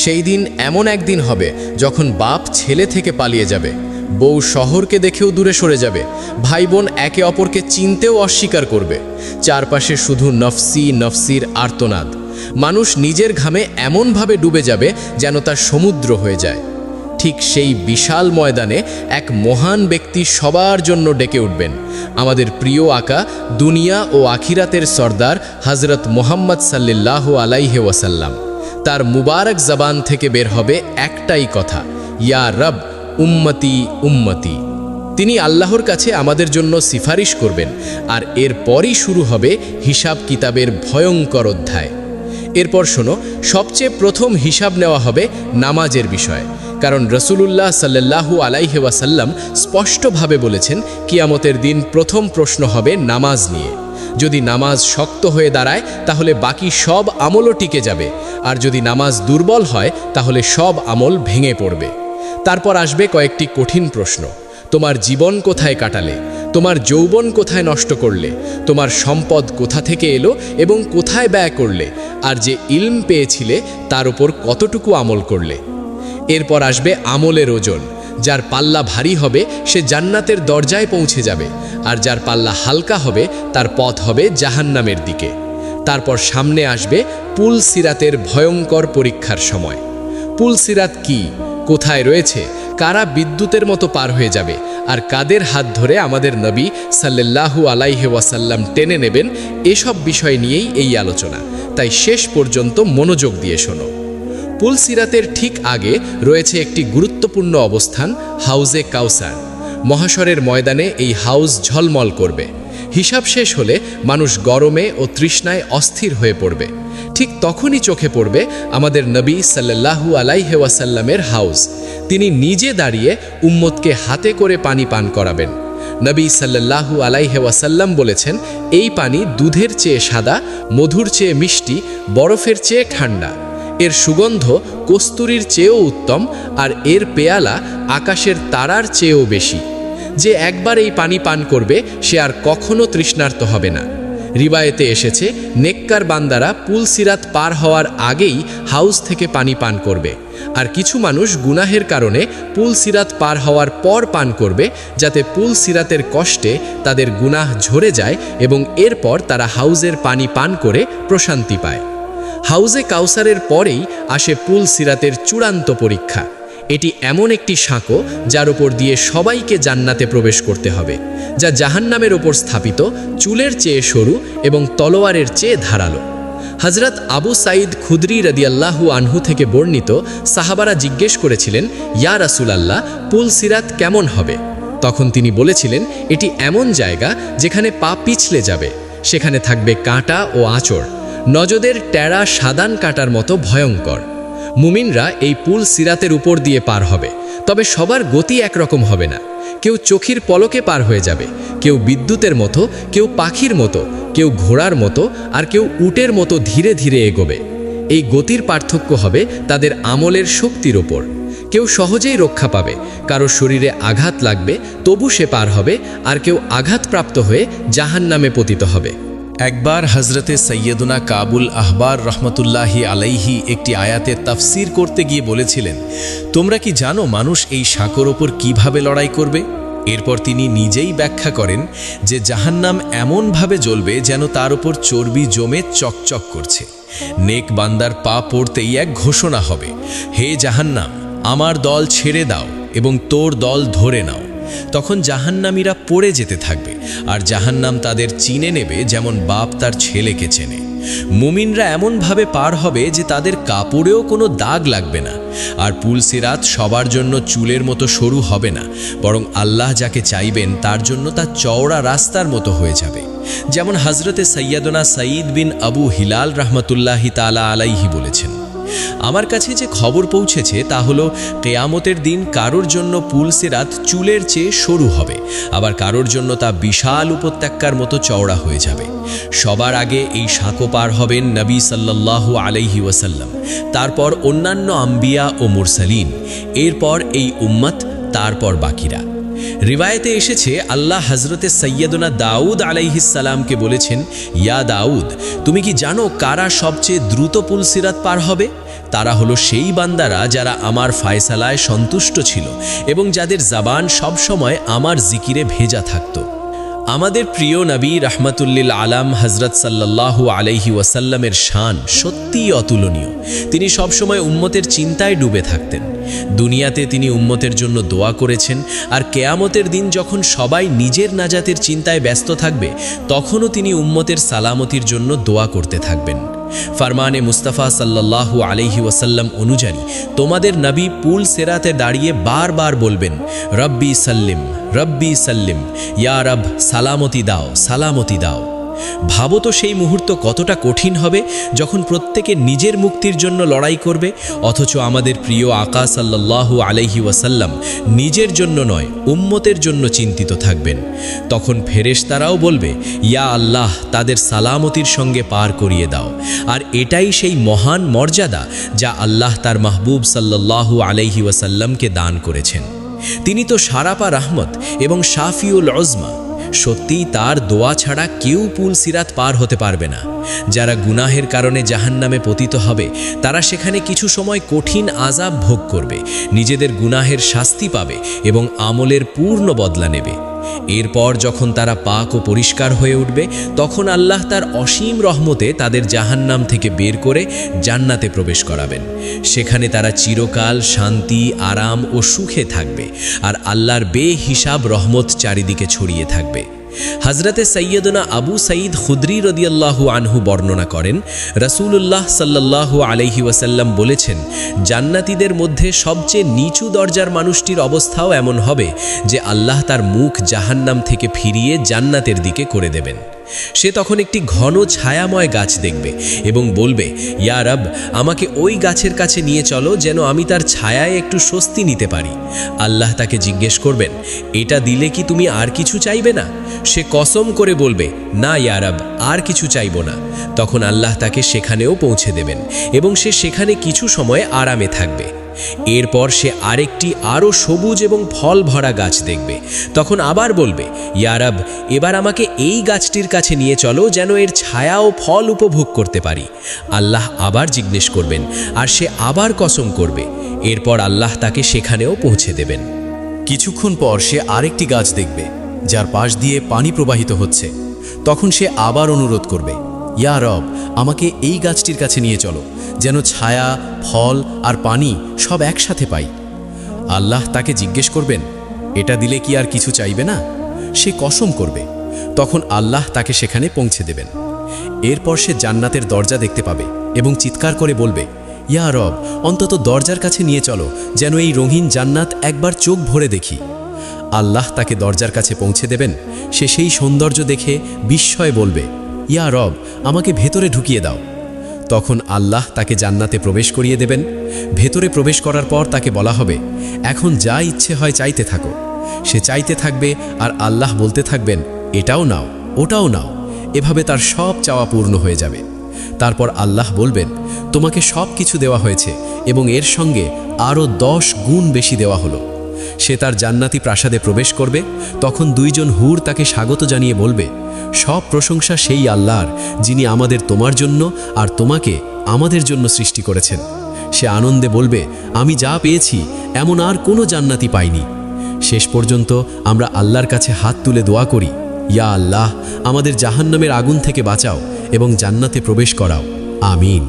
সেই দিন এমন একদিন হবে যখন বাপ ছেলে থেকে পালিয়ে যাবে, বউ শহরকে দেখেও দূরে সরে যাবে, ভাই বোন একে অপরকে চিনতেও অস্বীকার করবে। চারপাশে শুধু নফসি নফসির আর্তনাদ। মানুষ নিজের ঘামে এমনভাবে ডুবে যাবে যেন তা সমুদ্র হয়ে যায়। ঠিক সেই বিশাল ময়দানে এক মহান ব্যক্তি সবার জন্য ডেকে উঠবেন, আমাদের প্রিয় আকা, দুনিয়া ও আখিরাতের সর্দার হযরত মুহাম্মদ সাল্লাল্লাহু আলাইহি ওয়াসাল্লাম। তার মুবারক জবান থেকে বের হবে একটাই কথা, ইয়া রব উম্মতি উম্মতি। তিনি আল্লাহর কাছে আমাদের জন্য সিফারিশ করবেন, আর এরপরই শুরু হবে হিসাব কিতাবের ভয়ঙ্কর অধ্যায়। এরপর শোনো, সবচেয়ে প্রথম হিসাব নেওয়া হবে নামাজের বিষয়ে, কারণ রাসূলুল্লাহ সাল্লাল্লাহু আলাইহি ওয়াসাল্লাম স্পষ্টভাবে বলেছেন কিয়ামতের দিন প্রথম প্রশ্ন হবে নামাজ নিয়ে। যদি নামাজ শক্ত হয়ে দাঁড়ায় তাহলে বাকি সব আমলও টিকে যাবে, আর যদি নামাজ দুর্বল হয় তাহলে সব আমল ভেঙে পড়বে। তারপর আসবে কয়েকটি কঠিন প্রশ্ন। তোমার জীবন কোথায় কাটালে? তোমার যৌবন কোথায় নষ্ট করলে? তোমার সম্পদ কোথা থেকে এলো এবং কোথায় ব্যয় করলে? আর যে ইলম পেয়েছিলে তার উপর কতটুকু আমল করলে? এরপর আসবে আমলের ওজন। যার পাল্লা ভারী হবে সে জান্নাতের দরজায় পৌঁছে যাবে, আর যার পাল্লা হালকা হবে তার পথ হবে জাহান্নামের দিকে। তারপর সামনে আসবে পুল সিরাতের ভয়ঙ্কর পরীক্ষার সময়। পুল সিরাত কি, কোথায় রয়েছে, কারা বিদ্যুতের মতো পার হয়ে যাবে, আর কাদের হাত ধরে আমাদের নবী সাল্লাল্লাহু আলাইহি ওয়াসাল্লাম টেনে নেবেন, এসব বিষয় নিয়েই এই আলোচনা। তাই শেষ পর্যন্ত মনোযোগ দিয়ে শোনো। পুল সিরাতের ঠিক আগে রয়েছে একটি গুরুত্বপূর্ণ অবস্থান, হাউজে কাউসার। মহাশরের ময়দানে এই হাউজ ঝলমল করবে। হিসাব শেষ হলে মানুষ গরমে ও তৃষ্ণায় অস্থির হয়ে পড়বে। ঠিক তখনই চোখে পড়বে আমাদের নবী সাল্লাল্লাহু আলাইহি ওয়াসাল্লামের হাউজ। তিনি নিজে দাঁড়িয়ে উম্মতকে হাতে করে পানি পান করাবেন। নবী সাল্লাল্লাহু আলাইহি ওয়াসাল্লাম বলেছেন, এই পানি দুধের চেয়ে সাদা, মধুর চেয়ে মিষ্টি, বরফের চেয়ে ঠান্ডা। এর সুগন্ধ কস্তুরীর চেয়েও উত্তম, আর এর পেয়ালা আকাশের তারার চেয়েও বেশি। যে একবার এই পানি পান করবে সে আর কখনো তৃষ্ণার্ত হবে না। রিবায়েতে এসেছে, নেককার বান্দারা পুল সিরাত পার হওয়ার আগেই হাউস থেকে পানি পান করবে, আর কিছু মানুষ গুনাহের কারণে পুল সিরাত পার হওয়ার পর পান করবে, যাতে পুল সিরাতের কষ্টে তাদের গুনাহ ঝরে যায় এবং এরপর তারা হাউজের পানি পান করে প্রশান্তি পায়। হাউজে কাউসারের পরেই আসে পুল সিরাতের চূড়ান্ত পরীক্ষা। এটি এমন একটি সাঁকো যার ওপর দিয়ে সবাইকে জান্নাতে প্রবেশ করতে হবে, যা জাহান্নামের ওপর স্থাপিত, চুলের চেয়ে সরু এবং তলোয়ারের চেয়ে ধারালো। হযরত আবু সাঈদ খুদরি রাদিয়াল্লাহু আনহু থেকে বর্ণিত, সাহাবারা জিজ্ঞেস করেছিলেন, ইয়া রাসূলাল্লাহ, পুল সিরাত কেমন হবে? তখন তিনি বলেছিলেন, এটি এমন জায়গা যেখানে পা পিছলে যাবে, সেখানে থাকবে কাঁটা ও আঁচড়, নজদের টেরা সাদান কাঁটার মতো ভয়ঙ্কর। মুমিনরা এই পুল সিরাতের উপর দিয়ে পার হবে, তবে সবার গতি একরকম হবে না। কেউ চোখের পলকে পার হয়ে যাবে, কেউ বিদ্যুতের মতো, কেউ পাখির মতো, কেউ ঘোড়ার মতো, আর কেউ উটের মতো ধীরে ধীরে এগোবে। এই গতির পার্থক্য হবে তাদের আমলের শক্তির ওপর। কেউ সহজেই রক্ষা পাবে, কারো শরীরে আঘাত লাগবে, তবু সে পার হবে, আর কেউ আঘাতপ্রাপ্ত হয়ে জাহান্নামে পতিত হবে। একবার হজরতে সৈয়দুনা কাবুল আহবার রহমতুল্লাহি আলাইহি একটি আয়াতের তাফসির করতে গিয়ে বলেছিলেন, তোমরা কি জানো মানুষ এই সাঁকোর ওপর কিভাবে লড়াই করবে? এরপর তিনি নিজেই ব্যাখ্যা করেন যে জাহান্নাম এমনভাবে জ্বলবে যেন তার উপর চর্বি জমে চকচক করছে। নেক বান্দার পা পড়তেই এক ঘোষণা হবে, হে জাহান্নাম, আমার দল ছেড়ে দাও এবং তোর দল ধরে নাও। তখন জাহান্নামীরা পড়ে যেতে থাকবে, আর জাহান্নাম তাদের চিনে নেবে যেমন বাপ তার ছেলেকে চেনে। মুমিনরা এমনভাবে পার হবে যে তাদের কাপড়েও কোনো দাগ লাগবে না। আর পুল সিরাত সবার জন্য চুলের মতো সরু হবে না, বরং আল্লাহ যাকে চাইবেন তার জন্য তা চওড়া রাস্তার মতো হয়ে যাবে। যেমন হজরতে সৈয়দনা সঈদ বিন আবু হিলাল রহমতুল্লাহি তাআলা আলাইহি বলেছেন, আমার কাছে যে খবর পৌঁছেছে তা হলো, কেয়ামতের দিন কারোর জন্য পুল সিরাত চুলের চেয়ে সরু হবে, আবার কারোর জন্য তা বিশাল উপত্যকার মতো চওড়া হয়ে যাবে। সবার আগে এই সাঁকো পার হবেন নবী সাল্লাল্লাহু আলাইহি ওয়াসাল্লাম, তারপর অন্যান্য আম্বিয়া ও মুরসালিন, এরপর এই উম্মত, তারপর বাকিরা। রিওয়ায়েতে এসেছে, আল্লাহ হজরতে সৈয়দনা দাউদ আলাইহিস সালামকে বলেছেন, ইয়া দাউদ, তুমি কি জানো কারা সবচেয়ে দ্রুত পুল সিরাত পার হবে? তারা হলো সেই বান্দারা যারা আমার ফায়সালায় সন্তুষ্ট ছিল এবং যাদের জবান সবসময় আমার জিকিরে ভেজা থাকত। আমাদের প্রিয় নবী রাহমাতুল্লিল আলাম হযরত সাল্লাল্লাহু আলাইহি ওয়াসাল্লামের শান সত্যিই অতুলনীয়। তিনি সবসময় উম্মতের চিন্তায় ডুবে থাকতেন। দুনিয়াতে তিনি উম্মতের জন্য দোয়া করেছেন, আর কেয়ামতের দিন যখন সবাই নিজের নাজাতের চিন্তায় ব্যস্ত থাকবে তখনও তিনি উম্মতের সালামতির জন্য দোয়া করতে থাকবেন। ফরমানে মুস্তাফা সাল্লাল্লাহু আলাইহি ওয়াসাল্লাম অনুযায়ী তোমাদের নবী পুল সেরাতে দাঁড়িয়ে বারবার বলবেন, রব্বি সাল্লিম, রব্বি সাল্লিম, ইয়া রব সালামতি দাও, সালামতি দাও। ভাবো তো সেই মুহূর্ত কতটা কঠিন হবে যখন প্রত্যেকে নিজের মুক্তির জন্য লড়াই করবে, অথচ আমাদের প্রিয় আকা সাল্লাল্লাহু আলাইহি ওয়াসাল্লাম নিজের জন্য নয় উম্মতের জন্য চিন্তিত থাকবেন। তখন ফেরেশতারাও বলবে, ইয়া আল্লাহ তাদের সালামতির সঙ্গে পার করিয়ে দাও। আর এটাই সেই মহান মর্যাদা যা আল্লাহ তার মাহবুব সাল্লাল্লাহু আলাইহি ওয়াসাল্লামকে দান করেছেন। তিনি তো সারাপা রাহমত এবং শাফিউল উজমা। সত্যিই তার দোয়া ছাড়া কেউ পুল সিরাত পার হতে পারবে না। যারা গুনাহের কারণে জাহান্নামে পতিত হবে তারা সেখানে কিছু সময় কঠিন আযাব ভোগ করবে, নিজেদের গুনাহের শাস্তি পাবে এবং আমলের পূর্ণ বদলা নেবে। এরপর যখন তারা পাক ও পরিষ্কার হয়ে উঠবে তখন আল্লাহ তার অসীম রহমতে তাদের জাহান্নাম থেকে বের করে জান্নাতে প্রবেশ করাবেন। সেখানে তারা চিরকাল শান্তি, আরাম ও সুখে থাকবে, আর আল্লাহর বেহিসাব রহমত চারিদিকে ছড়িয়ে থাকবে। হযরতে সৈয়দনা আবু সাঈদ খুদরি রাদিয়াল্লাহু আনহু বর্ণনা করেন, রাসূলুল্লাহ সাল্লাল্লাহু আলাইহি ওয়াসাল্লাম বলেছেন, জান্নাতীদের মধ্যে সবচেয়ে নিচু দরজার মানুষটির অবস্থাও এমন হবে যে আল্লাহ তার মুখ জাহান্নাম থেকে ফিরিয়ে জান্নাতের দিকে করে দেবেন। সে তখন একটি ঘন ছায়াময় গাছ দেখবে এবং বলবে, ইয়া রব আমাকে ওই গাছের কাছে নিয়ে চলো যেন আমি তার ছায়ায় একটু স্বস্তি নিতে পারি। আল্লাহ তাকে জিজ্ঞেস করবেন, এটা দিলে কি তুমি আর কিছু চাইবে না? সে কসম করে বলবে, না ইয়া রব আর কিছু চাইব না। তখন আল্লাহ তাকে সেখানেও পৌঁছে দেবেন এবং সে সেখানে কিছু সময় আরামে থাকবে। এরপর সে আরেকটি আরও সবুজ এবং ফল ভরা গাছ দেখবে। তখন আবার বলবে, ইয়া রব এবার আমাকে এই গাছটির কাছে নিয়ে চলো যেন এর ছায়া ও ফল উপভোগ করতে পারি। আল্লাহ আবার জিজ্ঞেস করবেন আর সে আবার কসম করবে। এরপর আল্লাহ তাকে সেখানেও পৌঁছে দেবেন। কিছুক্ষণ পর সে আরেকটি গাছ দেখবে যার পাশ দিয়ে পানি প্রবাহিত হচ্ছে। তখন সে আবার অনুরোধ করবে, ইয়া রব আমাকে এই গাছটির কাছে নিয়ে চলো যেন ছায়া, ফল আর পানি সব একসাথে পাই। আল্লাহ তাকে জিজ্ঞেস করবেন, এটা দিলে কি আর কিছু চাইবে না? সে কসম করবে। তখন আল্লাহ তাকে সেখানে পৌঁছে দেবেন। এরপর সে জান্নাতের দরজা দেখতে পাবে এবং চিৎকার করে বলবে, ইয়া রব অন্তত দরজার কাছে নিয়ে চলো যেন এই রঙিন জান্নাত একবার চোখ ভরে দেখি। আল্লাহ তাকে দরজার কাছে পৌঁছে দেবেন। সে সেই সৌন্দর্য দেখে বিস্ময়ে বলবে, ইয়া রব আমাকে ভেতরে ঢুকিয়ে দাও। তখন আল্লাহ তাকে জান্নাতে প্রবেশ করিয়ে দেবেন। ভেতরে প্রবেশ করার পর তাকে বলা হবে, এখন যা ইচ্ছে হয় চাইতে থাকো। সে চাইতে থাকবে আর আল্লাহ বলতে থাকবেন, এটাও নাও, ওটাও নাও। এভাবে তার সব চাওয়া পূর্ণ হয়ে যাবে। তারপর আল্লাহ বলবেন, তোমাকে সব কিছু দেওয়া হয়েছে এবং এর সঙ্গে আরও 10 গুণ বেশি দেওয়া হলো। সে তার জান্নাতি প্রাসাদে প্রবেশ করবে। তখন দুইজন হুর তাকে স্বাগত জানিয়ে বলবে, সব প্রশংসা সেই আল্লাহর যিনি আমাদের তোমার জন্য আর তোমাকে আমাদের জন্য সৃষ্টি করেছেন। সে আনন্দে বলবে, আমি যা পেয়েছি এমন আর কোনো জান্নাতি পাইনি। শেষ পর্যন্ত আমরা আল্লাহর কাছে হাত তুলে দোয়া করি, ইয়া আল্লাহ আমাদের জাহান্নামের আগুন থেকে বাঁচাও এবং জান্নাতে প্রবেশ করাও। আমিন।